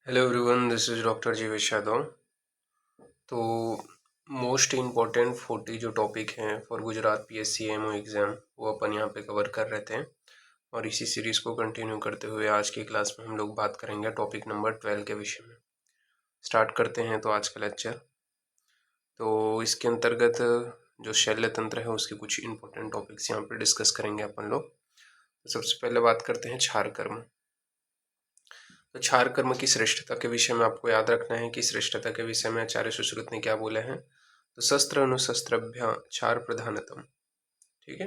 Hello everyone, this is doctor Jeevesh Yadav. तो most important 40 जो topic हैं for Gujarat PSC MO exam वो अपन यहाँ पे कवर कर रहे थे और इसी सीरीज़ को कंटिन्यू करते हुए आज की क्लास में हम लोग बात करेंगे टॉपिक नंबर 12 के विषय में। स्टार्ट करते हैं तो आज का लेक्चर। तो इसके अंतर्गत जो शल्य तंत्र है उसके कुछ इम्पोर्टेंट टॉपिक्स यहाँ पे डिस्कस करेंगे अपन लोग। तो सबसे पहले बात करते हैं क्षार कर्म। तो क्षार कर्म की श्रेष्ठता के विषय में आपको याद रखना है कि श्रेष्ठता के विषय में आचार्य सुश्रुत ने क्या बोले हैं। तो शस्त्र अनुशस्त्रभ्य क्षार प्रधानतम। ठीक है,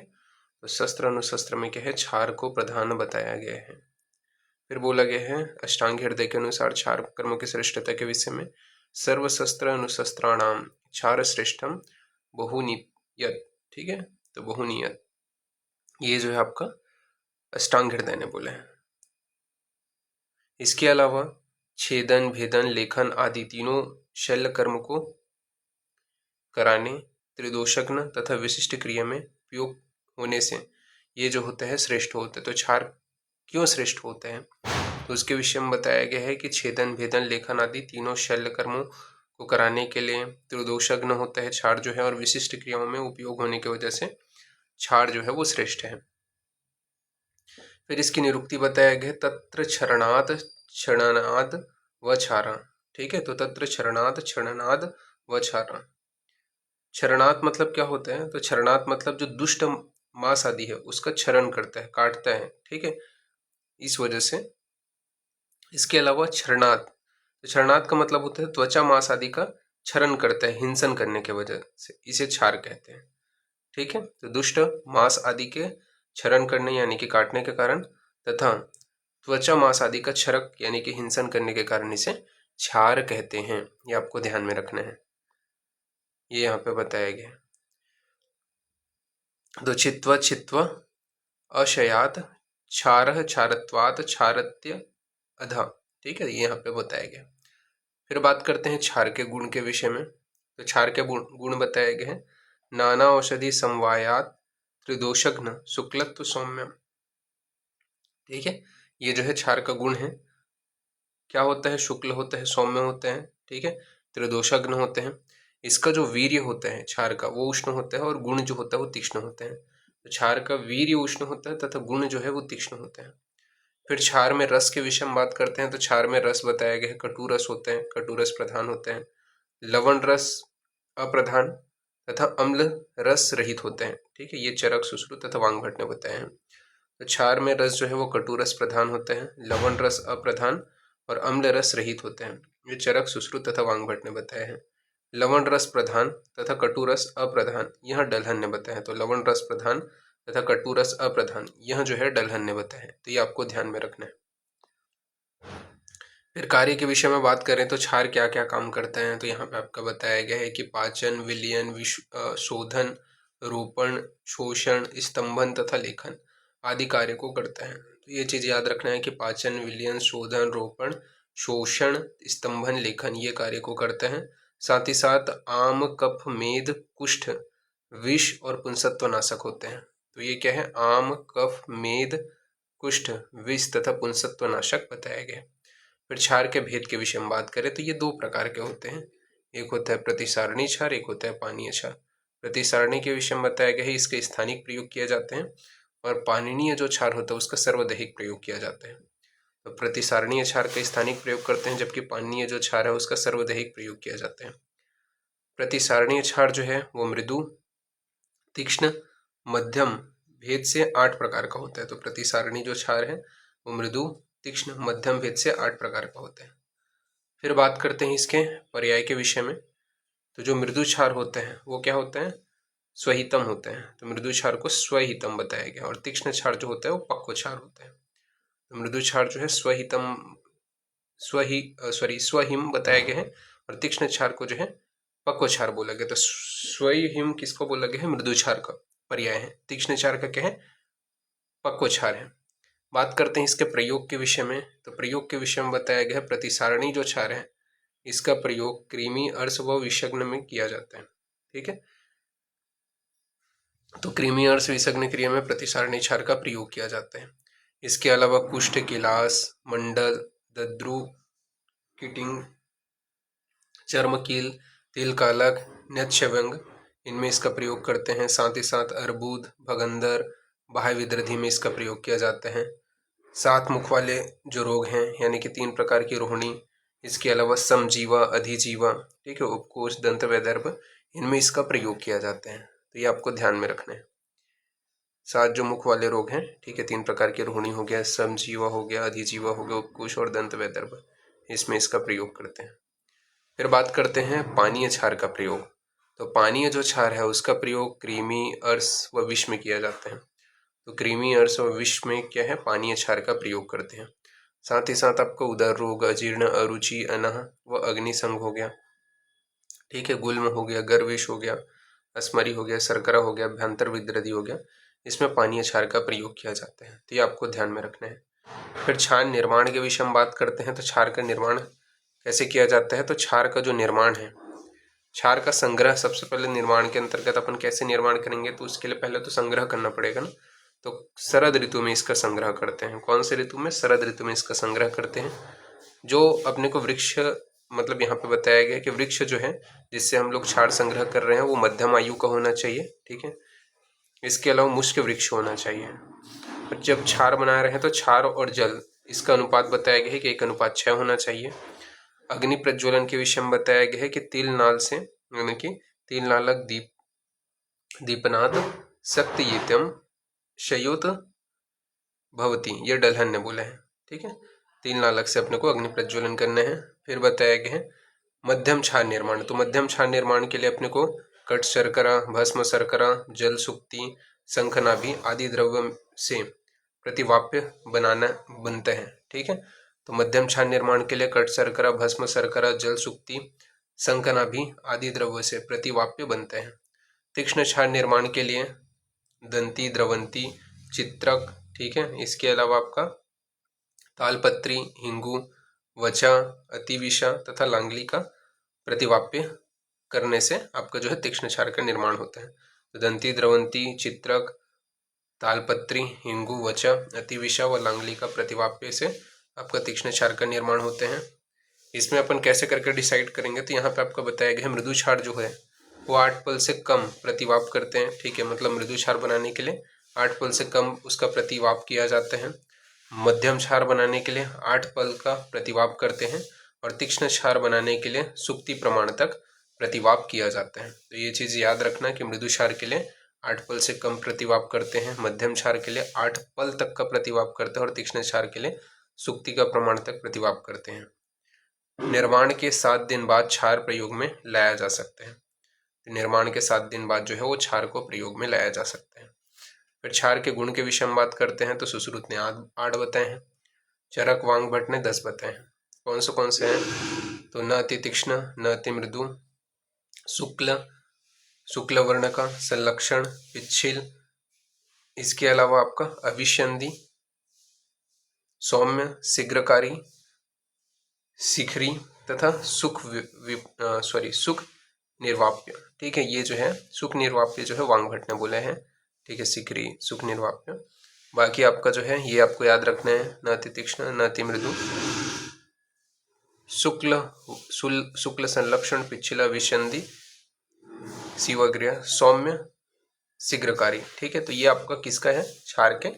तो शस्त्र अनुशस्त्र में क्या है, क्षार को प्रधान बताया गया है। फिर बोला गया है अष्टांग हृदय के अनुसार क्षार कर्म की श्रेष्ठता के विषय में सर्व शस्त्र अनुशस्त्राणाम क्षार श्रेष्ठम बहुनियत। ठीक है, तो बहुनियत ये जो है आपका अष्टांग हृदय ने बोले हैं। इसके अलावा छेदन, भेदन, लेखन आदि तीनों शल्य कर्म को कराने, त्रिदोषज्ञ तथा विशिष्ट क्रिया में उपयोग होने से ये जो होते हैं श्रेष्ठ होते हैं। तो क्षार क्यों श्रेष्ठ होते हैं, तो उसके विषय में बताया गया है कि छेदन, भेदन, लेखन आदि तीनों शल्य कर्मों को कराने के लिए त्रिदोषज्ञ होता है क्षार जो है, और विशिष्ट क्रियाओं में उपयोग होने की वजह से क्षार जो है वो श्रेष्ठ है। फिर इसकी निरुक्ति बताया गया तत्र क्षरणाद क्षणनाद व क्षारा। ठीक है, तो तत्र क्षरणाद क्षणनाद व क्षारा। क्षरणात मतलब क्या होता है, तो क्षरणात मतलब जो दुष्ट मांस आदि है उसका क्षरण करता है, काटता है। ठीक है, इस वजह से। इसके अलावा क्षरणात, तो क्षरणात का मतलब होता है त्वचा मांस आदि का क्षरण करता है हिंसन करने के वजह से, इसे क्षार कहते हैं। ठीक है, तो दुष्ट मांस आदि के क्षरण करने यानी कि काटने के कारण तथा त्वचा मांस आदि का क्षरक यानी कि हिंसन करने के कारण इसे क्षार कहते हैं। ये आपको ध्यान में रखना है, ये यहाँ पे बताया गया। तो छित्व छित्व अशयात क्षारः क्षारत्वात् क्षारत्य अधा। ठीक है, ये यहाँ पे बताया गया। फिर बात करते हैं क्षार के गुण के विषय में। तो क्षार के गुण बताए गए हैं नाना औषधि समवायात त्रिदोषघ्न शुक्लत्व सौम्यम। ठीक है, ये जो है क्षार का गुण है, क्या होता है, शुक्ल होता है, सौम्य होते हैं। ठीक है, त्रिदोषघ्न होते हैं। इसका जो वीर्य होता है क्षार का वो उष्ण होता है और गुण जो होता है वो तीक्ष्ण होते हैं। तो क्षार का वीर्य उष्ण होता है तथा गुण जो है वो तीक्ष्ण होते हैं। फिर क्षार में रस के विषय में बात करते हैं। तो क्षार में रस बताया गया है कटु रस होते हैं, कटु रस प्रधान होते हैं, लवण रस अप्रधान तथा अम्ल रस रहित होते हैं। ठीक है, ये चरक, सुश्रुत तथा वांगभट ने बताए हैं। तो क्षार में रस जो है वो कटु रस प्रधान होते हैं, लवण रस अप्रधान और अम्ल रस रहित होते हैं। ये चरक, सुश्रुत तथा वांगभट ने बताए हैं। लवण रस प्रधान तथा कटु रस अप्रधान यह डलहन ने बताया है। तो लवण रस प्रधान तथा कटु रस अप्रधान यह जो है डलहन ने बताया है, तो ये आपको ध्यान में रखना है। फिर कार्य के विषय में बात करें तो क्षार क्या क्या काम करते हैं, तो यहाँ पे आपका बताया गया है कि पाचन, विलयन, शोधन, रोपण, शोषण, स्तंभन तथा लेखन आदि कार्य को करता है। तो ये चीज याद रखना है कि पाचन, विलयन, शोधन, रोपण, शोषण, स्तंभन, लेखन ये कार्य को करते हैं। साथ ही साथ आम, कफ, मेद, कुष्ठ, विष और पुंसत्व नाशक होते हैं। तो ये क्या है, आम, कफ, मेद, कुष्ठ, विष तथा पुंसत्व नाशक बताया गया। फिर क्षार के भेद के विषय में बात करें तो ये दो प्रकार के होते हैं, एक होता है प्रतिसारणी क्षार, एक होता है पानीय क्षार। प्रतिसारणी के विषय में बताया गया है इसके स्थानिक प्रयोग किए जाते हैं और पानीय जो क्षार होता है उसका सर्वदैहिक प्रयोग किया जाता है। तो प्रतिसारणीय क्षार का स्थानिक प्रयोग करते हैं जबकि पानीय जो क्षार है उसका सर्वदैहिक प्रयोग किया जाता है। प्रतिसारणीय क्षार जो है वो मृदु, तीक्ष्ण, मध्यम भेद से 8 प्रकार का होता है। तो प्रतिसारणी जो क्षार है वो मृदु, तीक्ष्ण, मध्यम भेद से 8 प्रकार का होता है। फिर बात करते हैं इसके पर्याय के विषय में। तो जो मृदु क्षार होते हैं वो क्या होते हैं, स्वहितम होते हैं। तो मृदु क्षार को स्वहितम बताया गया। और तीक्ष्ण क्षार जो होता है वो पक्व क्षार होता है। तो मृदु क्षार जो है स्वहितम स्वहिम बताया गया है और तीक्ष्ण क्षार को जो है पक्व क्षार बोला गया। तो स्वहिम किसको बोला गया है, मृदु क्षार का पर्याय है। तीक्ष्ण क्षार का क्या है, पक्व क्षार है। बात करते हैं इसके प्रयोग के विषय में। तो प्रयोग के विषय में बताया गया है प्रतिसारणी जो क्षार है इसका प्रयोग कृमि, अर्श व विषग्न में किया जाता है। ठीक है, तो कृमि, अर्श, विषग्न क्रिया में प्रतिसारणी क्षार का प्रयोग किया जाता है। इसके अलावा कुष्ठ, किलास, मंडल, दद्रु, कीटिंग, चर्मकील, तिलकालक, न्यक्षव्यंग, इनमें इसका प्रयोग करते हैं। साथ ही साथ अर्बुद, भगंदर, बाह्य विद्रधि में इसका प्रयोग किया जाता है। 7 मुख वाले जो रोग हैं यानी कि 3 प्रकार की रोहिणी, इसके अलावा समजीवा, अधिजीवा, ठीक है, उपकोष, दंत वैदर्भ, इनमें इसका प्रयोग किया जाता है। तो ये आपको ध्यान में रखना है। 7 जो मुख वाले रोग हैं, ठीक है, 3 प्रकार की रोहिणी हो गया, समजीवा हो गया, अधिजीवा हो गया, उपकोष और दंत वैदर्भ, इसमें इसका प्रयोग करते हैं। फिर बात करते हैं पानीय क्षार का प्रयोग। तो पानीय जो क्षार है उसका प्रयोग कृमि, अर्स व विष में किया जाता है। तो कृमि, अर्स व विष में क्या है, पानीय क्षार का प्रयोग करते हैं। साथ ही साथ आपको उदर रोग, अजीर्ण, अरुचि, अनह व अग्निसंग हो गया, ठीक है, गुल्म हो गया, गर्विष हो गया, अस्मरी हो गया, शर्करा हो गया, अभ्यंतर विद्रधि हो गया, इसमें पानीय क्षार का प्रयोग किया जाता है। तो ये आपको ध्यान में रखना है। फिर क्षार निर्माण के विषय में बात करते हैं। तो क्षार का निर्माण कैसे किया जाता है? तो क्षार का जो निर्माण है, क्षार का संग्रह, सबसे पहले निर्माण के अंतर्गत अपन कैसे निर्माण करेंगे? तो उसके लिए पहले तो संग्रह करना पड़ेगा ना। तो शरद ऋतु में इसका संग्रह करते हैं। कौन से ऋतु में? शरद ऋतु में इसका संग्रह करते हैं। जो अपने को वृक्ष, मतलब यहाँ पे बताया गया कि वृक्ष जो है जिससे हम लोग क्षार संग्रह कर रहे हैं वो मध्यम आयु का होना चाहिए, ठीक है। इसके अलावा मुष्क वृक्ष होना चाहिए। और जब क्षार बना रहे हैं तो क्षार और जल, इसका अनुपात बताया गया है कि 1:6 होना चाहिए। अग्नि प्रज्वलन के विषय में बताया गया है कि तिल नाल से, यानी कि तिल नालक दीपनाद शक्तियुतम शयोत भवती, ये डलहन ने बोला है, ठीक है। तिल नालक से अपने को अग्नि प्रज्वलन करना है। फिर बताया गया है मध्यम क्षार निर्माण। तो मध्यम क्षार निर्माण के लिए अपने को कट शर्करा, भस्म शर्करा, जल सुक्ति, शंखनाभि आदि द्रव्य से प्रतिवाप्य बनता है, ठीक है। तो मध्यम क्षार निर्माण के लिए कट शर्करा, भस्म शर्करा, जल सुक्ति, शंखनाभि आदि द्रव्य से प्रतिवाप्य बनते हैं। तीक्ष्ण क्षार निर्माण के लिए दंती, द्रवंती, चित्रक, ठीक है। इसके अलावा आपका तालपत्री, हिंगू, वचा, अतिविषा तथा लांगली का प्रतिवाप्य करने से आपका जो है तीक्ष्ण क्षार का निर्माण होता है। तो दंती, द्रवंती, चित्रक, तालपत्री, हिंगू, वचा, अतिविषा व लांगली का प्रतिवाप्य से आपका तीक्ष्ण क्षार का निर्माण होते हैं। इसमें अपन कैसे करके डिसाइड करेंगे? तो यहाँ पे आपको बताया गया है मृदु क्षार जो है वो 8 पल से कम प्रतिवाप करते हैं, ठीक है। मतलब मृदु क्षार बनाने के लिए 8 पल से कम उसका प्रतिवाप किया जाता है। मध्यम क्षार बनाने के लिए 8 पल का प्रतिवाप करते हैं और तीक्ष्ण क्षार बनाने के लिए सुक्ति प्रमाण तक प्रतिवाप किया जाता है। तो ये चीज़ याद रखना कि मृदु क्षार के लिए 8 पल से कम प्रतिवाप करते हैं, मध्यम क्षार के लिए 8 पल तक का प्रतिवाप करते हैं और तीक्ष्ण क्षार के लिए सुक्ति का प्रमाण तक प्रतिवाप करते हैं। निर्माण के 7 दिन बाद क्षार प्रयोग में लाया जा सकता है। निर्माण के 7 दिन बाद जो है वो क्षार को प्रयोग में लाया जा सकता है। फिर क्षार के गुण के विषय में बात करते हैं। तो सुश्रुत ने 8 बताए हैं, चरक वांग भट्ट ने 10 बताए हैं। कौन से हैं? तो न अति तीक्ष्ण, न अति मृदु, शुक्ल वर्ण का, संलक्षण, पिच्छिल, इसके अलावा आपका अविशंदी, सौम्य, शीघ्रकारी, शिखरी तथा सुख निर्वाप्य, ठीक है। ये जो है सुख निर्वाप्य जो है वांग भट्ट ने बोले हैं, ठीक है, शिखरी, सुख निर्वाप्य। बाकी आपका जो है ये आपको याद रखना है, न अति तीक्ष्ण, न अति मृदु, शुक्ल संलक्षण, पिछला, विशंदी, शिवग्रह, सौम्य, शीघ्रकारी, ठीक है। तो ये आपका किसका है? क्षार के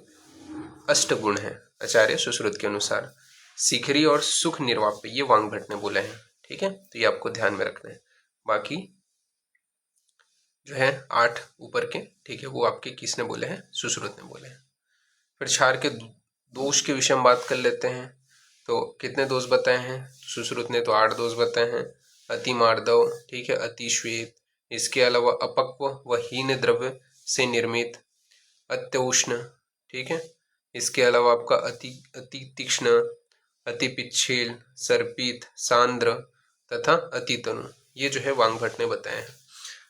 8 गुण है आचार्य सुश्रुत के अनुसार। शिखरी और सुख निर्वाप्य ये वांग भट्ट ने बोले हैं, ठीक है। तो ये आपको ध्यान में रखना है। बाकी जो है 8 ऊपर के, ठीक है, वो आपके किसने बोले हैं? सुश्रुत ने बोले हैं। फिर क्षार के दोष के विषय में बात कर लेते हैं। तो कितने दोष बताए हैं? सुश्रुत ने तो 8 दोष बताए हैं। अति मार्दव, ठीक है, अति श्वेत, इसके अलावा अपक्व व हीन द्रव्य से निर्मित, अत्युष्ण, ठीक है, इसके अलावा आपका अति तीक्ष्ण, अति पिच्छेल, सर्पित, सांद्र तथा अति तनु, ये जो है वांग भट्ट ने बताए हैं।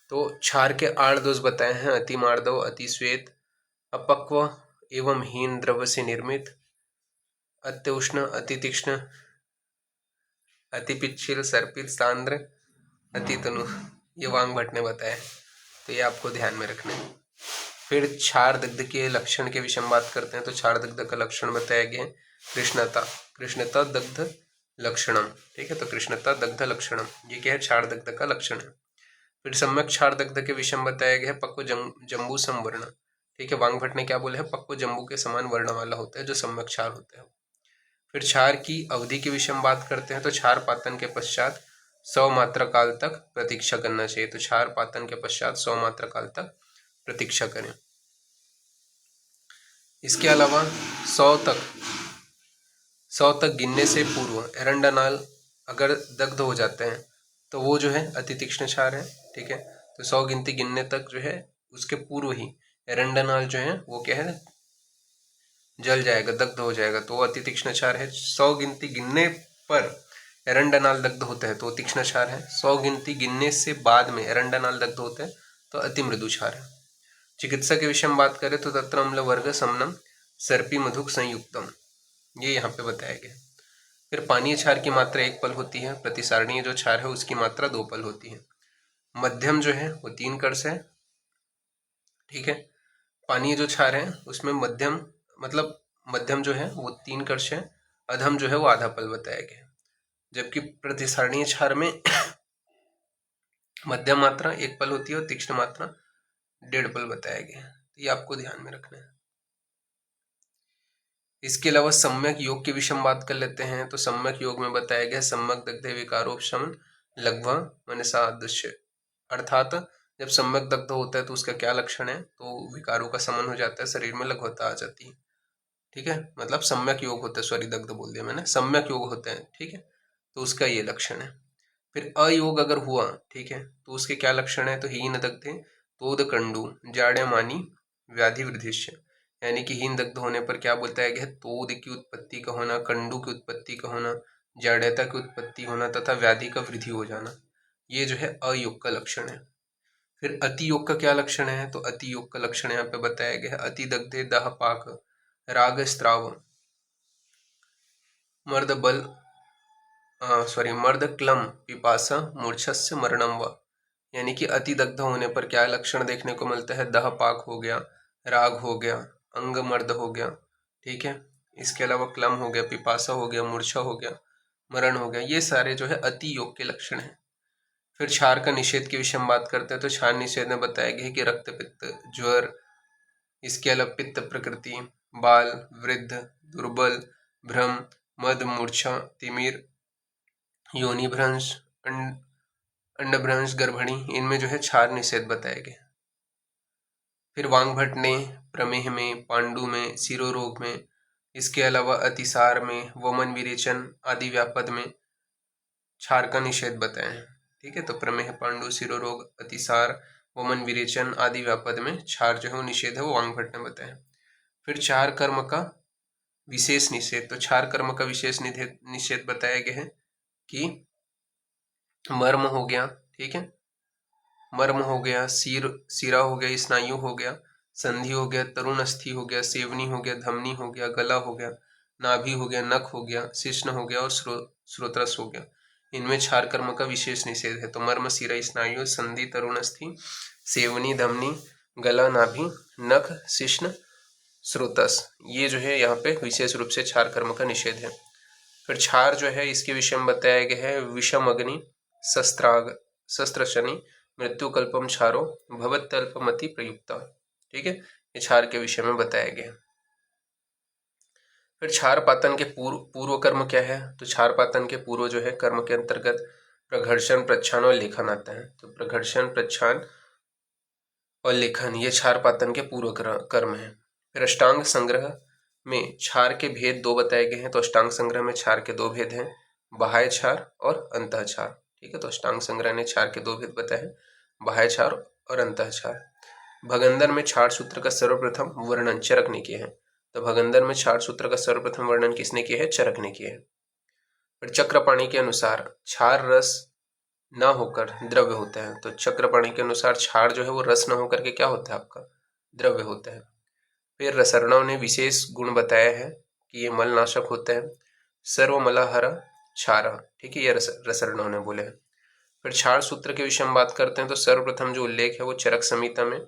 तो क्षार के 8 दोष बताए हैं, अति मार्दव, अति श्वेत, अपक्व एवं हीन द्रव्य से निर्मित, अत्युष्ण, अति तीक्ष्ण, अति पिच्छिल, सर्पित, सांद्र, अति तनु, ये वांग भट्ट ने बताया है। तो ये आपको ध्यान में रखना है। फिर क्षार दग्ध के लक्षण के विषय में बात करते हैं। तो क्षार दग्ध का लक्षण बताया गया है कृष्णता, दग्ध लक्षणम, ठीक है। तो कृष्णता दग्ध लक्षणम, ये क्या है, क्षार दग्ध का लक्षण है। फिर सम्यक क्षार दग्ध के विषय में बताया गया है पक्व जम्बू समवर्ण, ठीक है। वांगभट ने क्या बोला है, पक्व जम्बू के समान वर्ण वाला होता है जो सम्यक क्षार होता है। फिर क्षार की अवधि के विषय में बात करते हैं तो क्षार पातन के पश्चात 100 मात्रा काल तक प्रतीक्षा करना चाहिए। तो क्षार पातन के पश्चात 100 मात्रा काल तक प्रतीक्षा करें। इसके अलावा 100 तक गिनने से पूर्व एरंडानाल अगर दग्ध हो जाते हैं तो वो जो है अति तीक्ष्ण क्षार है, ठीक है। तो 100 गिनती गिनने तक जो है उसके पूर्व ही एरंडानाल जो है वो क्या है, जल जाएगा, दग्ध हो जाएगा, तो वो अति तीक्ष्ण क्षार है। 100 गिनती गिनने पर एरंडानाल दग्ध होता है तो वो तीक्ष्ण क्षार है। 100 गिनती गिनने से बाद में एरंडानाल दग्ध होते हैं तो अति मृदु क्षार है। चिकित्सा के विषय में बात करें तो तत्र अम्ल वर्ग समनम सर्पी मधुक संयुक्तम, ये यहाँ पे बताया गया। फिर पानीय क्षार की मात्रा 1 पल होती है, प्रतिसारणीय जो क्षार है उसकी मात्रा 2 पल होती है। मध्यम जो है वो 3 कर्ष है, ठीक है। पानीय जो क्षार है उसमें मध्यम मतलब मध्यम जो है वो 3 कर्ष है, अधम जो है वो आधा पल बताया गया। जबकि प्रतिसारणीय क्षार में मध्यम मात्रा 1 पल होती है और तीक्ष्ण मात्रा 1.5 पल बताया गया। तो ये आपको ध्यान में रखना है। इसके अलावा सम्यक योग के विषय में बात कर लेते हैं। तो सम्यक योग में बताया गया सम्यक दग्धे विकारोपशमन लगभग मनसा दृश्य, अर्थात जब सम्यक दग्ध होता है तो उसका क्या लक्षण है, तो विकारों का समन हो जाता है, शरीर में लघुता आ जाती है, ठीक है। मतलब सम्यक योग होता है, सॉरी दग्ध बोल दिया मैंने, सम्यक योग होता है, ठीक है। तो उसका ये लक्षण है। फिर अयोग अगर हुआ, ठीक है, तो उसके क्या लक्षण है, तो हीन दग्धे तोद कंडू जाड्यमानी व्याधि वृद्धिश्य, यानी कि हीन दग्ध होने पर क्या बोलता है कि तोद की उत्पत्ति का होना, कंडू की उत्पत्ति का होना, जाड्यता की उत्पत्ति होना तथा व्याधि का वृद्धि हो जाना, ये जो है अयोग का लक्षण है। फिर अति योग का क्या लक्षण है, तो अति योग का लक्षण यहाँ पे बताया गया है अति दग्धे दाह पाक राग स्त्राव मर्द बल मर्द क्लम पिपासा मूर्छस्य मरणम व, यानी कि अति दग्ध होने पर क्या लक्षण देखने को मिलता है, दह पाक हो गया, राग हो गया, अंग मर्द हो गया, ठीक है। इसके अलावा क्लम हो गया, पिपासा हो गया, मूर्छा हो गया, मरण हो गया, ये सारे जो है अति योग के लक्षण हैं। फिर क्षार का निषेध के विषय में बात करते हैं तो क्षार निषेध में बताया गया है कि रक्त पित्त ज्वर, इसके अलावा पित्त प्रकृति, बाल, वृद्ध, दुर्बल, भ्रम, मद, मूर्छा, तिमिर, योनि भ्रंश, अंडभ्रंश, गर्भणी, इनमें जो है क्षार निषेध बताया गया। फिर वांगभट ने प्रमेह में, पांडु में, सिरोरोग में, इसके अलावा अतिसार में, वमन विरेचन आदि व्यापद में क्षार का निषेध बताया है, ठीक है। तो प्रमेह, पांडु, सिरोरोग, अतिसार, वमन विरेचन आदि व्यापद में क्षार जो है वो निषेध है, वो वांगभट ने बताया। फिर क्षार कर्म का विशेष निषेध, तो क्षार कर्म का विशेष निषेध बताया गया है कि मर्म हो गया, ठीक है, मर्म हो गया, सिरा हो गया, स्नायु हो गया, संधि हो गया, तरुण अस्थि हो गया, सेवनी हो गया, धमनी हो गया, गला हो गया, नाभि हो गया, नख हो गया, शिश्न हो गया और श्रोत्रस हो गया, इनमें क्षार कर्म का विशेष निषेध है। तो मर्म, सिरा, स्नायु, संधि, तरुण अस्थि, सेवनी, धमनी, गला, नाभि, नख, शिश्न, श्रोतस, ये जो है यहाँ पे विशेष रूप से क्षार कर्म का निषेध है। फिर क्षार जो है इसके विषय में बताया गया है विषम अग्नि शस्त्राग शस्त्र शनि मृत्यु कल्पम क्षारो भवतल्पमति प्रयुक्ता, ठीक है, ये क्षार के विषय में बताया गया। फिर क्षार पातन के पूर्व कर्म क्या है, तो क्षार पातन के पूर्व जो है कर्म के अंतर्गत प्रघर्षण, प्रच्छान और लेखन आता है। तो प्रघर्षण, प्रच्छान और लेखन ये क्षार पातन के पूर्व कर्म है। फिर अष्टांग संग्रह में क्षार के भेद 2 बताए गए हैं। तो अष्टांग संग्रह में क्षार के 2 भेद हैं, बाह्य क्षार और अंतः क्षार, ठीक है। तो अष्टांग संग्रह ने क्षार के 2 भेद बताए हैं, बाह्य क्षार और अंतः क्षार। भगंदर में क्षार सूत्र का सर्वप्रथम वर्णन चरक ने किया है। तो भगंदर में क्षार सूत्र का सर्वप्रथम वर्णन किसने किया है, चरक ने किया है। फिर चक्रपाणी के अनुसार क्षार रस ना होकर द्रव्य होता है। तो चक्रपाणी के अनुसार क्षार जो है वो रस न होकर के क्या होता है, आपका द्रव्य होता है। फिर रसर्णव ने विशेष गुण बताया है कि ये मलनाशक होता है, सर्वमलहर क्षार, ठीक है, ये रसर्णव ने बोले हैं। फिर क्षार सूत्र के विषय में बात करते हैं तो सर्वप्रथम जो उल्लेख है वो चरक संहिता में,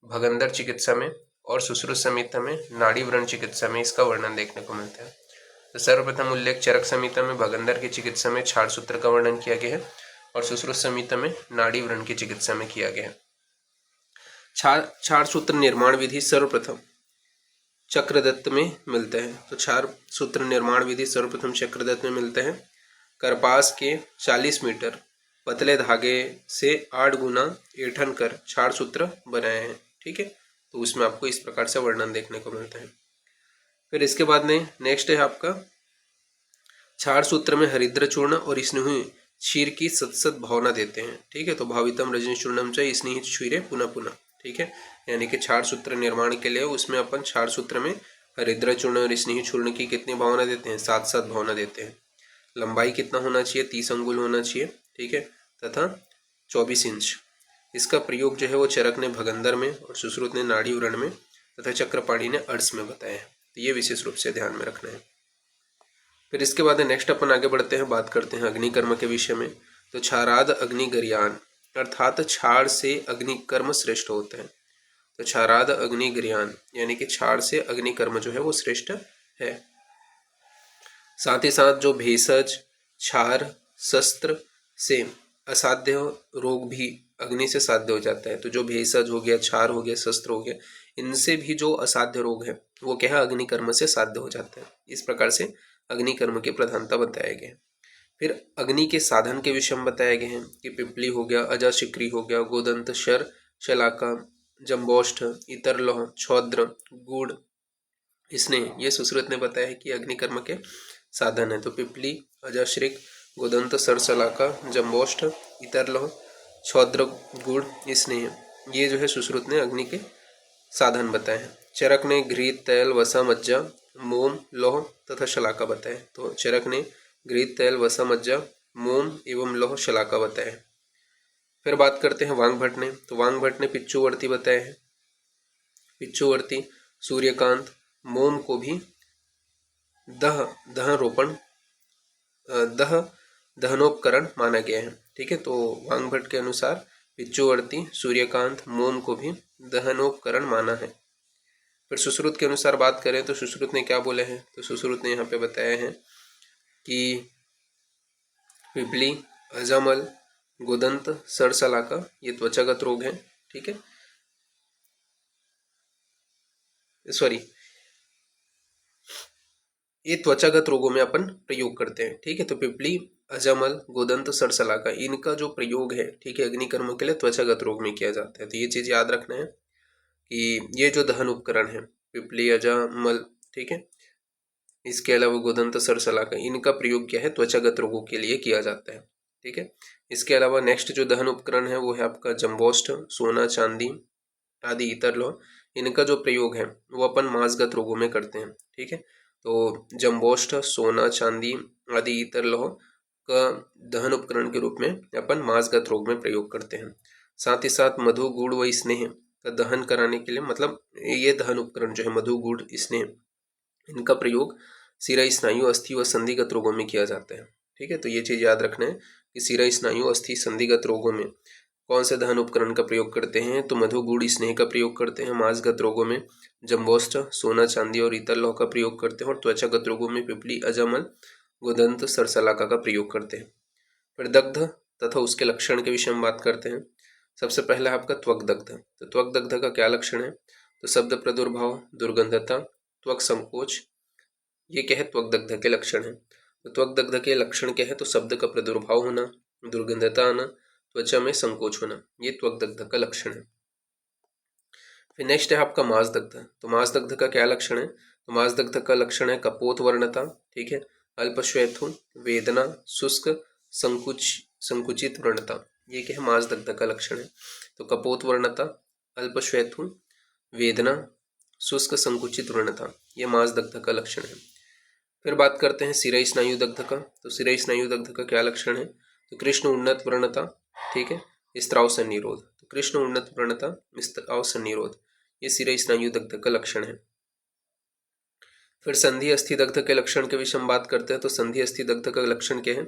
भगंदर चिकित्सा में और सुश्रुत संहिता में, नाड़ी व्रण चिकित्सा में इसका वर्णन देखने को मिलता है। तो सर्वप्रथम उल्लेख चरक संहिता में भगंदर की चिकित्सा में क्षार सूत्र का वर्णन किया गया है और सुश्रुत संहिता में नाड़ी व्रण की चिकित्सा में किया गया है। क्षार सूत्र निर्माण विधि सर्वप्रथम चक्रदत्त में मिलते हैं। तो क्षार सूत्र निर्माण विधि सर्वप्रथम चक्रदत्त में मिलते हैं। करपास के 40 मीटर पतले धागे से 8 गुना ऐंठन कर क्षार सूत्र बनाए हैं। ठीक है, तो उसमें आपको इस प्रकार से वर्णन देखने को मिलता है। फिर इसके बाद में नेक्स्ट है आपका क्षार सूत्र में हरिद्र चूर्ण और स्नेही क्षीर की सतसत भावना देते हैं। ठीक है, तो भावितम रजनी चूर्णम च स्नेही क्षीरे पुनः पुनः। ठीक है, यानी कि क्षार सूत्र निर्माण के लिए उसमें अपन क्षार सूत्र में हरिद्र चूर्ण और स्नेही चूर्ण की कितनी भावना देते हैं? 7-7 भावना देते हैं। लंबाई कितना होना चाहिए? 30 अंगुल होना चाहिए। ठीक है, तथा 24 इंच। इसका प्रयोग जो है वो चरक ने भगंदर में और सुश्रुत ने नाड़ी व्रण में तथा चक्रपाणी ने अर्स में बताया है। तो ये विशेष रूप से ध्यान में रखना है। फिर इसके बाद नेक्स्ट अपन आगे बढ़ते हैं, बात करते हैं अग्निकर्म के विषय में। तो क्षाराद अग्निगर्यान अर्थात क्षार से अग्निकर्म श्रेष्ठ होते हैं। तो क्षाराद अग्निगर्यान यानी कि क्षार से अग्निकर्म जो है वो श्रेष्ठ है। साथ ही साथ जो भेषज क्षार शस्त्र से असाध्य रोग भी अग्नि से साध्य हो जाता है। तो जो भेषज हो गया, क्षार हो गया, शस्त्र हो गया, इनसे भी जो असाध्य रोग है वो क्या है? अग्निकर्म से साध्य हो जाता है। इस प्रकार से अग्निकर्म की प्रधानता बताए गए। फिर अग्नि के साधन के विषय में बताए गए हैं कि पिपली हो गया, अजाशिक्री हो गया, गोदंत, शर, शलाका, जम्बोष्ठ, इतर लौह, छौद्र, गुड़, स्नेह, ये सुश्रुत ने बताया है कि अग्निकर्म के साधन है। तो पिपली, अजाश्रिक, गोदंत, सरसलाका, जम्बोष्ठ, इतर लौह, छौद्र, गुड़, स्नेह, ये जो है सुश्रुत ने अग्नि के साधन बताए हैं। चरक ने घृत, तैल, वसा, मज्जा, मोम, लौह तथा शलाका बताए। तो चरक ने घृत, तैल, वसा, मज्जा, मोम एवं लौह, शलाका बताए हैं। फिर बात करते हैं वांग भट्ट ने। तो वांग भट्ट ने पिच्चुवर्ती बताए हैं। पिच्चुवर्ती, सूर्यकांत, मोम को भी दहनोपकरण माना गया है। ठीक है, तो वांग भट्ट के अनुसार पिच्चुवर्ती, सूर्यकांत, मोम को भी दहनोपकरण माना है। फिर सुश्रुत के अनुसार बात करें तो सुश्रुत ने क्या बोले हैं? तो सुश्रुत ने यहाँ पे बताया है कि पिपली, अजामल, गोदंत, सरसलाका ये त्वचागत रोग है। ठीक है, सॉरी, ये त्वचागत रोगों में अपन प्रयोग करते हैं। ठीक है, तो पिपली, अजामल, गोदंत, सरसलाका इनका जो प्रयोग है, ठीक है, अग्निकर्म के लिए त्वचागत रोग में किया जाता है। तो ये चीज याद रखना है कि ये जो दहन उपकरण है, पिपली, अजामल, ठीक है, इसके अलावा गोदंत, सरसलाका इनका प्रयोग क्या है? त्वचागत रोगों के लिए किया जाता है। ठीक है, इसके अलावा नेक्स्ट जो दहन उपकरण है वो है आपका जम्बोष्ठ, सोना, चांदी आदि इतर लौह, इनका जो प्रयोग है वो अपन मांसगत रोगों में करते हैं। ठीक है, तो जम्बोष्ठ, सोना, चांदी आदि इतर लौह का दहन उपकरण के रूप में अपन मांसगत रोग में प्रयोग करते हैं। साथ ही साथ मधु, गुड़ व स्नेह का दहन कराने के लिए, मतलब ये दहन उपकरण जो है मधु, गुड़, स्नेह, इनका प्रयोग शिरा, स्नायु, अस्थि व संधिगत रोगों में किया जाता है। ठीक है, तो ये चीज याद रखना है कि शिरा, स्नायु, अस्थि, संधिगत रोगों में कौन से दहन उपकरण का प्रयोग करते हैं? तो मधु, गुड़, स्नेह का प्रयोग करते हैं। मांसगत रोगों में जम्बोष्ठ, सोना, चांदी और इतर लौह का प्रयोग करते हैं। और त्वचागत रोगों में पिपली, अजामल, गोदंत, सरसलाका का प्रयोग करते हैं। फिर दग्ध तथा उसके लक्षण के विषय में बात करते हैं। सबसे पहला है आपका त्वक दग्ध। तो त्वक दग्ध का क्या लक्षण है? तो शब्द प्रादुर्भाव, दुर्गंधता, त्वक संकोच, ये क्या है? त्वक दग्ध के लक्षण है। तो त्वक दग्ध के लक्षण क्या है? तो शब्द का प्रादुर्भाव होना, दुर्गंधता आना, त्वचा में संकोच होना, ये त्वक दग्ध का लक्षण है। फिर नेक्स्ट है आपका मांस दग्ध। तो मांस दग्ध का क्या लक्षण है? तो मांस दग्ध का लक्षण है कपोत वर्णता, ठीक है, अल्पश्वैथुन, वेदना, शुष्क, संकुचित व्रणता, ये क्या है? मांस दग्ध का लक्षण है। तो कपोत वर्णता, अल्पश्वैथुन, वेदना, शुष्क, संकुचित व्रणता, ये मांस दग्ध का लक्षण है। फिर बात करते हैं शिरा स्नायु दग्ध का। तो शिरा स्नायु दग्ध का क्या लक्षण है? तो कृष्ण उन्नत व्रणता, ठीक है, स्त्राव सन्निरोध। तो कृष्ण उन्नत व्रणता, स्त्राव सन्निरोध, ये शिरा स्नायु दग्ध का लक्षण है। फिर संधि अस्थि दग्ध के लक्षण के विषय में बात करते हैं। तो संधि अस्थि दग्ध का लक्षण क्या है?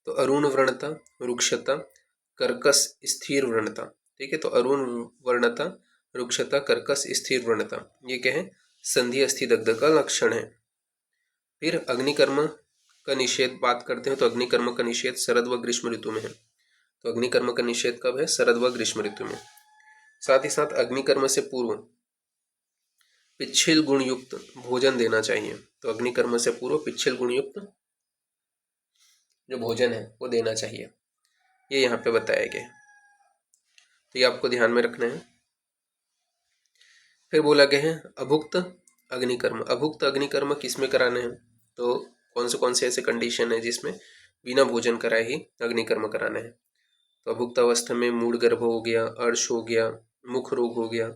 तो अरुण व्रणता, रुक्षता, कर्कश, स्थिर व्रणता, ठीक है, तो अरुण वर्णता, रुक्षता, कर्कश, स्थिर व्रणता, ये क्या है? संधि अस्थि दग्ध का लक्षण है। फिर अग्निकर्म का निषेध बात करते हैं तो अग्निकर्म का निषेध शरद व ग्रीष्म ऋतु में है। तो अग्निकर्म का निषेध कब है? शरद व ग्रीष्म ऋतु में। साथ ही साथ अग्निकर्म से पूर्व पिच्छिल गुण युक्त भोजन देना चाहिए। तो अग्निकर्म से पूर्व पिच्छिल गुण युक्त जो भोजन है वो देना चाहिए, ये यहाँ पे बताया गया है। तो ये आपको ध्यान में रखना है। फिर बोला गया है अभुक्त अग्निकर्म। अभुक्त अग्निकर्म किस में कराने हैं? तो कौन से ऐसे कंडीशन है जिसमें बिना भोजन कराए ही अग्निकर्म कराना है? तो अभुक्त अवस्था में मूढ़ गर्भ हो गया, अर्श हो गया, मुख रोग हो गया,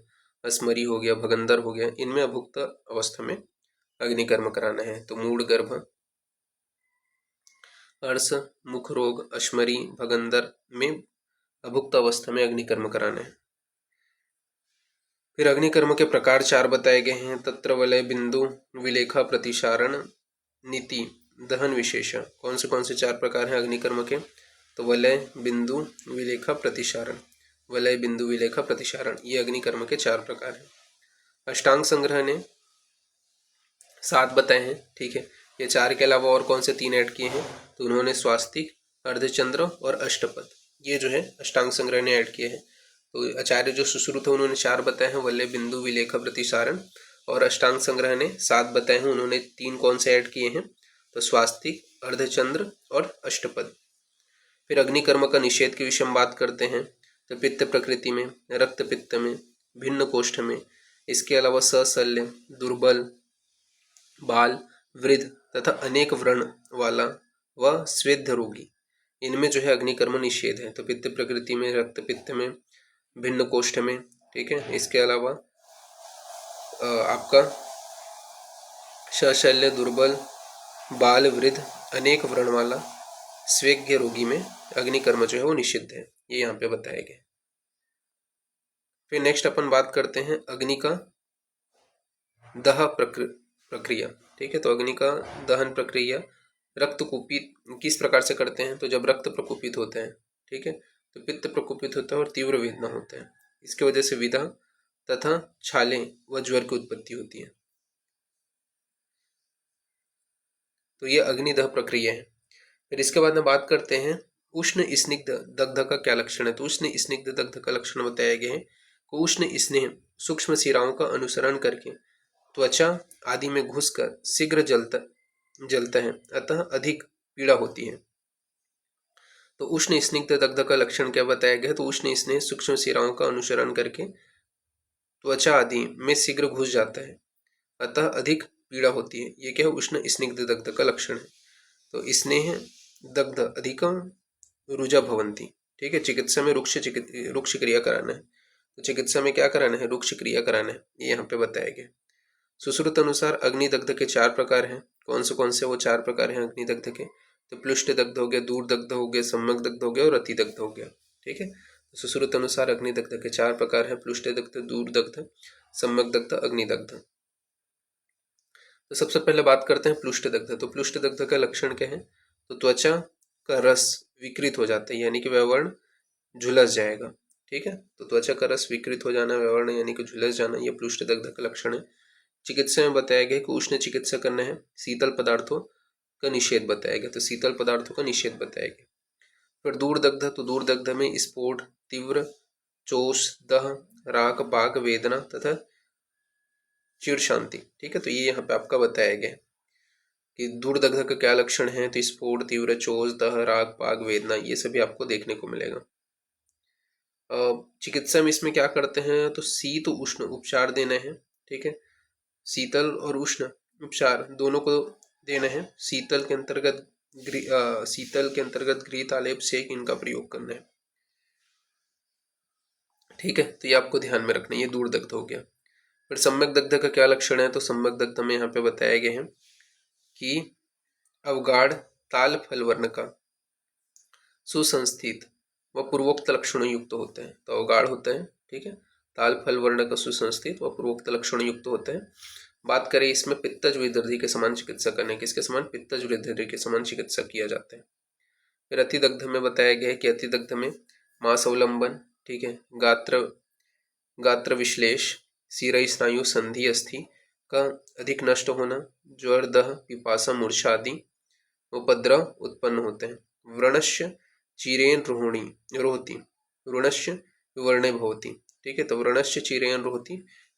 अस्मरी हो गया, भगंदर हो गया, इनमें अभुक्त अवस्था में अग्निकर्म कराना है। तो मूढ़ गर्भ, अर्श, मुख रोग, अश्मरी, भगंदर में अभुक्त अवस्था में अग्निकर्म कराना है। फिर अग्निकर्म के प्रकार 4 बताए गए हैं। तत्र वलय बिंदु विलेखा प्रतिशारण नीति दहन विशेष। कौन से 4 प्रकार हैं अग्निकर्म के? तो वलय, बिंदु, विलेखा, प्रतिशारण। वलय, बिंदु, विलेखा, प्रतिशारण, ये अग्निकर्म के 4 प्रकार हैं। अष्टांग संग्रह ने 7 बताए हैं, ठीक है। ये 4 के अलावा और कौन से 3 ऐड किए हैं? तो उन्होंने स्वास्तिक, अर्धचंद्र और अष्टपद, ये जो है अष्टांग संग्रह ने ऐड किए हैं। तो आचार्य जो सुश्रुत है उन्होंने 4 बताए हैं, वलय, बिंदु, विलेखा, प्रतिसारण। और अष्टांग संग्रह ने 7 बताए हैं, उन्होंने 3 कौन से ऐड किए हैं? तो स्वास्तिक, अर्धचंद्र और अष्टपद। फिर अग्निकर्म का निषेध के विषय में बात करते हैं। तो पित्त प्रकृति में, रक्त पित्त में, भिन्न कोष्ठ में, इसके अलावा सशल्य, दुर्बल, बाल, वृद्ध तथा अनेक व्रण वाला व स्वेद्य रोगी, इनमें जो है अग्निकर्म निषेध है। तो पित्त प्रकृति में, रक्त पित्त में, भिन्न कोष्ठ में, ठीक है। इसके अलावा आपका सशल्य, दुर्बल, बाल, वृद्ध, अनेक व्रण वाला, स्वेग्य रोगी में अग्निकर्म जो है वो निषिद्ध है, ये यहाँ पे बताया गया। फिर नेक्स्ट अपन बात करते हैं अग्नि का दह प्रक्रिया, ठीक है। तो अग्नि का दहन प्रक्रिया रक्त कुपित किस प्रकार से करते हैं? तो जब रक्त प्रकुपित होता है, ठीक है, तो पित्त प्रकुपित होता है और तीव्र वेदना होता है, इसकी वजह से विधा तथा छाले व ज्वर की उत्पत्ति होती है। तो ये अग्निदह प्रक्रिया है। फिर इसके बाद में बात करते हैं उष्ण स्निग्ध दग्ध का क्या लक्षण है? तो उष्ण स्निग्ध दग्ध का लक्षण बताया गया है कि उष्ण स्नेह सूक्ष्म शिराओं का अनुसरण करके त्वचा आदि में घुसकर शीघ्र जलता है, अतः अधिक पीड़ा होती है। तो उष्ण स्निग्ध दग्ध का लक्षण क्या बताया गया? तो उष्ण स्नेह सूक्ष्म शिराओं का अनुसरण करके त्वचा आदि में शीघ्र घुस जाता है, अतः अधिक पीड़ा होती है। ये क्या है? उष्ण स्निग्ध दग्ध का लक्षण है। तो स्नेह दग्ध अधिकम रुजा भवंती, ठीक है। चिकित्सा में रुक्ष क्रिया कराना है। तो चिकित्सा में क्या कराना है? रुक्ष क्रिया कराना है, ये यहाँ पे बताया गया। सुश्रुत अनुसार अग्निदग्ध के 4 प्रकार हैं। कौन से वो 4 प्रकार हैं अग्निदग्ध के? तो प्लुष्ट दग्ध हो गया, दूर दग्ध हो गया, सम्यक दग्ध हो गया और अति दग्ध हो गया, ठीक है। सुश्रुत अनुसार अग्निदग्ध के 4 प्रकार हैं, प्लुष्ट दग्ध, दूर दग्ध, सम्यक दग्ध, अग्निदग्ध। तो सबसे पहले बात करते हैं प्लुष्ट दग्ध। तो प्लुष्ट दग्ध का लक्षण क्या है? तो त्वचा का रस विकृत हो जाता है, यानी कि व्यवर्ण झुलस जाएगा, ठीक है। तो त्वचा का रस विकृत हो जाना, व्यवर्ण यानी कि झुलस जाना, यह प्लुष्ट दग्ध का लक्षण है। चिकित्सा में बताया गया कि उष्ण चिकित्सा करना है, शीतल पदार्थों का निषेध बताया गया। तो शीतल पदार्थों का निषेध बताया गया। फिर दूर दग्ध, तो दूर दग्ध में स्फोट, तीव्र चोष, दह, राग, बाग, वेदना तथा चिड़ शांति, ठीक है। तो ये यहाँ पे आपका बताया गया कि दूर दग्ध का क्या लक्षण है? तो स्फोट, तीव्र चोष, दह, राग, बाग, वेदना, ये सभी आपको देखने को मिलेगा। चिकित्सा में इसमें क्या करते हैं? तो शीत उष्ण उपचार देना है, ठीक है। शीतल और उष्ण उपचार दोनों को देना है। शीतल के अंतर्गत घृत, आलेप, सेक, इनका प्रयोग करना है, ठीक है। तो ये आपको ध्यान में रखना है, ये दूर दग्ध हो गया। फिर सम्यक दग्ध का क्या लक्षण है? तो सम्यक दग्ध में यहाँ पे बताया गया है कि अवगाढ़ ताल फल वर्ण का सुसंस्थित व पूर्वोक्त लक्षणों युक्त होता है। तो अवगाढ़ होता है, ठीक है, ताल फल वर्ण का सुसंस्थित व पूर्वोक्त लक्षणों युक्त होता है। बात करें इसमें पित्तज विदर्धी के समान चिकित्सा करने की, इसके समान पित्तज विदर्धी के समान चिकित्सा किया जाता है। फिर अतिदग्ध में बताया गया है कि अतिदग्ध में मांस अवलंबन, ठीक है, गात्र विश्लेष, शिर स्नायु संधि अस्थि का अधिक नष्ट होना, ज्वर, दह, पिपासा, मूर्छा आदि उपद्रव उत्पन्न होते हैं। व्रणस्य चिरेण रोहति व्रणस्य विवर्णे भवति। ठीक है, तो व्रणस्य चिरेण रोहति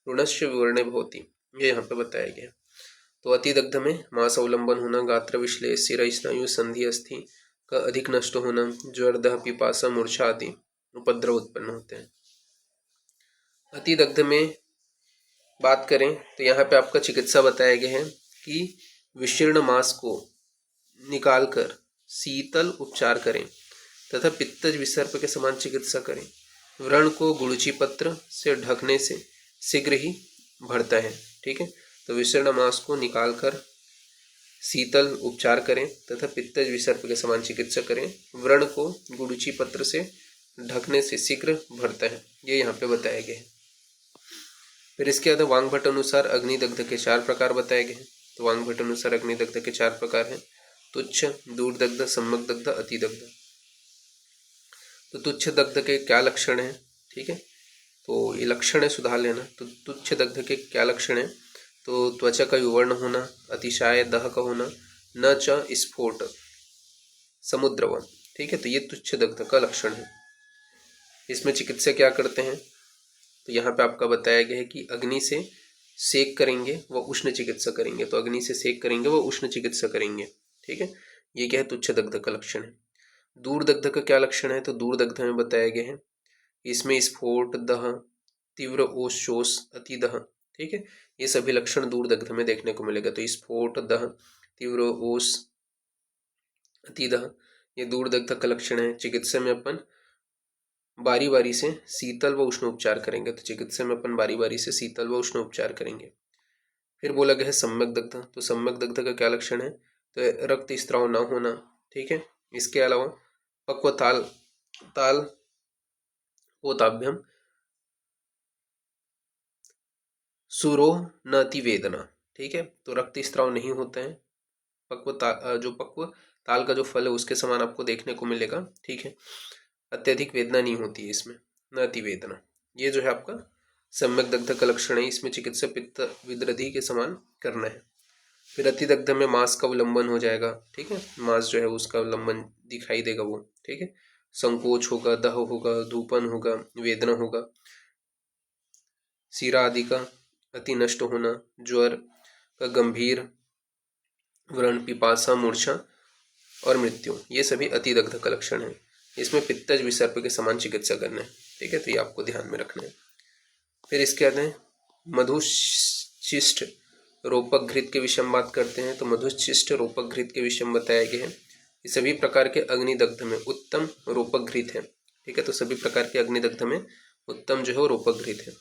व्रणस्य विवर्णे भवति, ये यहाँ पे बताया गया। तो अतिदग्ध में मांस अवलंबन होना, गात्र विश्लेष, शिरा स्नायु संधि अस्थि का अधिक नष्ट होना, ज्वर, दह, पिपासा, मूर्छा आदि उपद्रव उत्पन्न होते हैं। अतिदग्ध में बात करें तो यहाँ पे आपका चिकित्सा बताया गया है कि विशीर्ण मांस को निकालकर शीतल उपचार करें तथा पित्तज विसर्प के समान चिकित्सा करें। व्रण को गुड़ची पत्र से ढकने से शीघ्र ही भरता है। ठीक है, तो विशीर्ण मांस को निकालकर शीतल उपचार करें तथा पित्तज विसर्प के समान चिकित्सा करें। व्रण को गुड़ची पत्र से ढकने से शीघ्र भरता है, ये यहाँ पे बताया गया है। फिर इसके बाद वांगभट्ट अनुसार अग्निदग्ध के 4 प्रकार बताए गए हैं। तो वांगभट्ट अनुसार अग्निदग्ध के 4 प्रकार हैं, तुच्छ, दूरदग्ध, सम्यक दग्ध, अतिदग्ध। तो तुच्छ दग्ध के क्या लक्षण हैं? ठीक है, तो ये लक्षण है, सुधार लेना। तो तुच्छ दग्ध के क्या लक्षण हैं? तो त्वचा का विवर्ण होना, अतिशाय दह का होना, न च स्फोट समुद्रवन। ठीक है, तो ये तुच्छ दग्ध का लक्षण है। इसमें चिकित्सा क्या करते हैं? तो यहाँ पे आपका बताया गया है कि अग्नि से सेक करेंगे व उष्ण चिकित्सा करेंगे। तो अग्नि से सेक करेंगे व उष्ण चिकित्सा करेंगे। ठीक है, ये क्या है? तुच्छ दग्ध का लक्षण है। दूरदग्ध का क्या लक्षण है? तो दूरदग्ध में बताया गया है इसमें स्फोट, दह, तीव्र ओस, शोष, अतिदह। ठीक है, ये सभी लक्षण दूरदग्ध में देखने को मिलेगा। तो स्फोट, दह, तीव्र ओस, अतिदह, ये दूरदग्ध का लक्षण है। चिकित्सा में अपन बारी बारी से शीतल व उष्ण उपचार करेंगे। तो चिकित्सा में अपन बारी बारी से शीतल व उष्ण उपचार करेंगे। फिर बोला गया है सम्यक दग्ध। तो सम्यक दग्ध का क्या लक्षण है? तो रक्त स्त्राव न होना। ठीक है, इसके अलावा पक्व ताल पोताभ्यम सुरोह न अति वेदना। ठीक है, तो रक्त स्त्राव नहीं होता है। जो पक्व ताल का जो फल है उसके समान आपको देखने को मिलेगा। ठीक है, अत्यधिक वेदना नहीं होती है इसमें, न अति वेदना। ये जो है आपका सम्यक दग्ध का लक्षण है। इसमें चिकित्सा पित्त विदृधि के समान करना है। फिर अतिदग्ध में मांस का उल्लंघन हो जाएगा। ठीक है, मांस जो है उसका उल्लंघन दिखाई देगा वो। ठीक है, संकोच होगा, दह होगा, धूपन होगा, वेदना होगा, सीरा आदि का अति नष्ट होना, ज्वर का गंभीर, व्रण, पिपासा, मूर्छा और मृत्यु, ये सभी अतिदग्ध का लक्षण है। इसमें पित्तज विसर्प के समान चिकित्सा करना है। ठीक है, तो ये आपको ध्यान में रखना है। फिर इसके बाद है मधुशिष्ट रोपक घृत के विषय में बात करते हैं। तो मधुशिष्ट रोपक घृत के विषय में बताया गया है कि सभी प्रकार के अग्निदग्ध में उत्तम रोपक घृत है। ठीक है, तो सभी प्रकार के अग्निदग्ध में उत्तम जो है वो रोपक घृत है।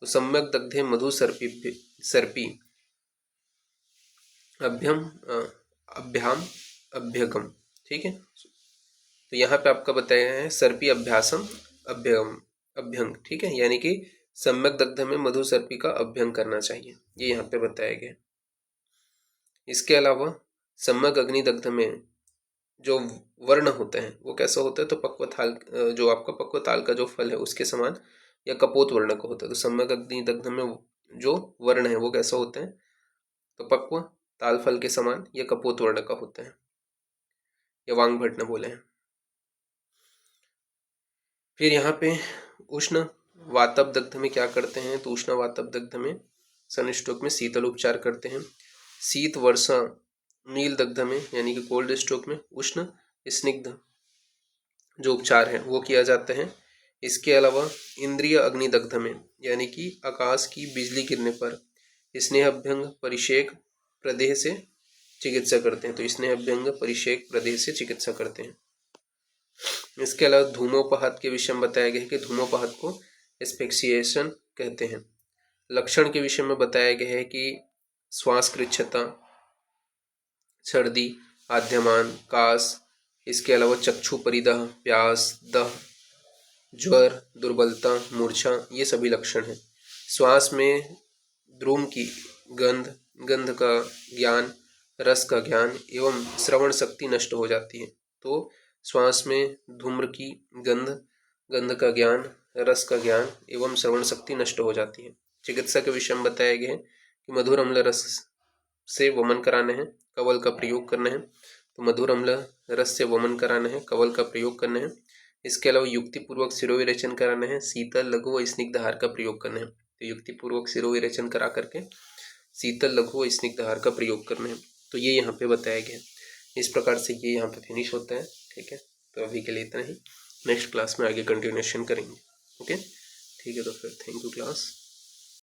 तो सम्यक दग्धे मधु सर्पी अभ्याम अभ्यगम। ठीक है, तो यहाँ पे आपका बताया है सर्पी अभ्यासम अभ्यंग। ठीक है, यानी कि सम्यक दग्ध में मधु सर्पी का अभ्यंग करना चाहिए, ये यहाँ पे बताया गया। इसके अलावा सम्यक अग्निदग्ध में जो वर्ण होते हैं वो कैसा होता है? तो पक्वताल, जो आपका पक्वताल का जो फल है उसके समान या कपोत वर्ण का होता है। तो सम्यक अग्निदग्ध में जो वर्ण है वो कैसा होता है? तो पक्व ताल फल के समान या कपोत वर्ण का होता है, या वांगभट्ट ने बोले हैं। फिर यहाँ पे उष्ण वातव दग्ध में क्या करते हैं? तो उष्ण वातव दग्ध में सनस्ट्रोक में शीतल उपचार करते हैं। शीत वर्षा नील दग्ध में यानी कि कोल्ड स्ट्रोक में उष्ण स्निग्ध जो उपचार है वो किया जाता है। इसके अलावा इंद्रिय अग्निदग्ध में यानी कि आकाश की बिजली गिरने पर स्नेहभ्यंग परिषेक प्रदेह से चिकित्सा करते हैं। तो स्नेहभ्यंग परिषेक प्रदेह से चिकित्सा करते हैं। इसके अलावा धूमोपहात के विषय में बताया गया है कि धूमोपहात को एस्फिक्सिएशन कहते हैं। लक्षण के विषय में बताया गया है कि श्वास कृच्छता, सर्दी, आद्यमान, कास, इसके अलावा चक्षु परिदह, प्यास, दह, ज्वर, दुर्बलता, मूर्छा, ये सभी लक्षण हैं। श्वास में द्रुम की गंध का ज्ञान, रस का ज्ञान एवं श्रवण शक्ति नष्ट हो जाती है। तो श्वास में धूम्र की गंध का ज्ञान, रस का ज्ञान एवं श्रवण शक्ति नष्ट हो जाती है। चिकित्सा के विषय में बताया गया है कि मधुर अम्ल रस से वमन कराने हैं, कवल का प्रयोग करना है। तो मधुर अम्ल रस से वमन कराना है, कवल का प्रयोग करना है। इसके अलावा युक्तिपूर्वक शिरोविरेचन कराना है, शीतल लघु व स्निग्ध आहार का प्रयोग करना है। तो युक्तिपूर्वक शिरोविरेचन करा करके शीतल लघु व स्निग्ध आहार का प्रयोग करना है। तो ये यहाँ पे बताया गया है। इस प्रकार से ये यहाँ पे फिनिश होता है। ठीक है, तो अभी के लिए इतना ही। नेक्स्ट क्लास में आगे कंटिन्यूएशन करेंगे। ओके, ठीक है, तो फिर थैंक यू क्लास।